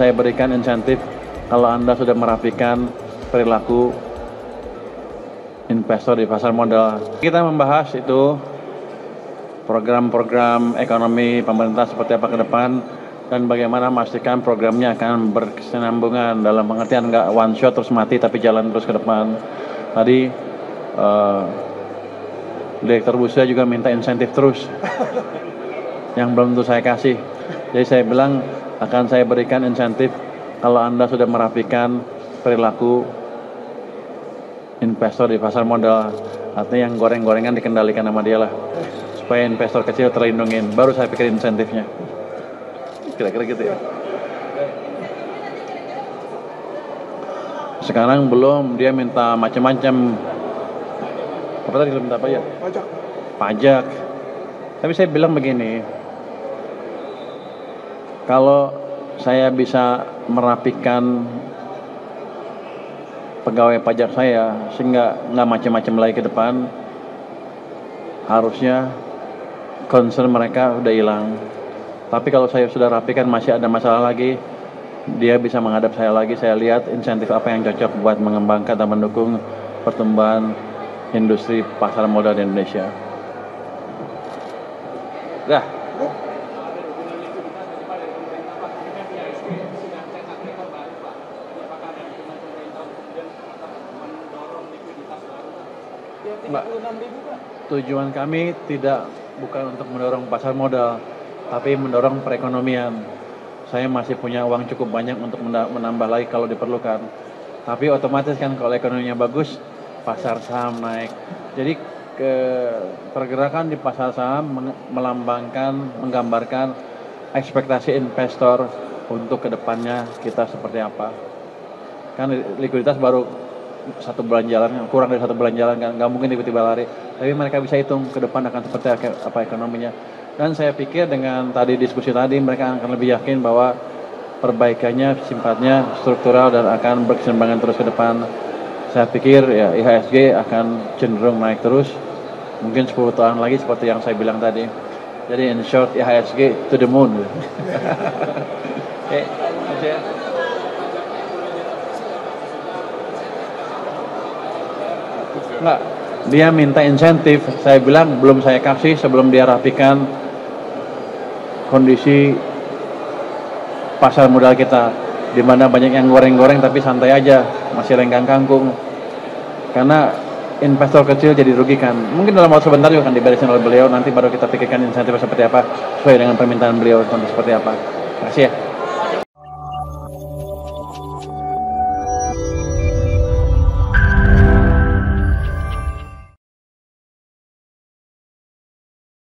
Saya berikan insentif kalau Anda sudah merapikan perilaku investor di pasar modal. Kita membahas itu program-program ekonomi pemerintah seperti apa ke depan dan bagaimana memastikan programnya akan berkesinambungan dalam pengertian nggak one shot terus mati tapi jalan terus ke depan. Tadi Direktur Bursa juga minta insentif terus yang belum tentu saya kasih. Jadi saya bilang akan saya berikan insentif kalau Anda sudah merapikan perilaku investor di pasar modal. Artinya yang goreng-gorengan dikendalikan sama dia lah. Supaya investor kecil terlindungin. Baru saya pikir insentifnya. Kira-kira gitu ya. Sekarang belum, dia minta macam-macam. Apa tadi minta apa ya? Pajak. Tapi saya bilang begini. Kalau saya bisa merapikan pegawai pajak saya sehingga nggak macam-macam lagi ke depan, harusnya concern mereka udah hilang. Tapi kalau saya sudah rapikan masih ada masalah lagi, dia bisa menghadap saya lagi. Saya lihat insentif apa yang cocok buat mengembangkan dan mendukung pertumbuhan industri pasar modal di Indonesia. Dah. Mbak, tujuan kami bukan untuk mendorong pasar modal, tapi mendorong perekonomian. Saya masih punya uang cukup banyak untuk menambah lagi kalau diperlukan. Tapi otomatis kan kalau ekonominya bagus, pasar saham naik. Jadi pergerakan di pasar saham menggambarkan ekspektasi investor untuk kedepannya kita seperti apa. Kan likuiditas baru satu bulan jalan, kurang dari satu bulan jalan, kan nggak mungkin tiba-tiba lari. Tapi mereka bisa hitung ke depan akan seperti apa ekonominya. Dan saya pikir dengan tadi diskusi tadi mereka akan lebih yakin bahwa perbaikannya sifatnya struktural dan akan berkesinambungan terus ke depan. Saya pikir ya IHSG akan cenderung naik terus, mungkin 10 tahun lagi seperti yang saya bilang tadi. Jadi in short IHSG to the moon. Oke, enggak, dia minta insentif. Saya bilang belum saya kasih sebelum dia rapikan kondisi pasar modal kita, di mana banyak yang goreng-goreng tapi santai aja, masih lenggang kangkung. Karena investor kecil jadi rugikan. Mungkin dalam waktu sebentar juga akan diberesin oleh beliau, nanti baru kita pikirkan insentif seperti apa sesuai dengan permintaan beliau nanti seperti apa. Terima kasih ya.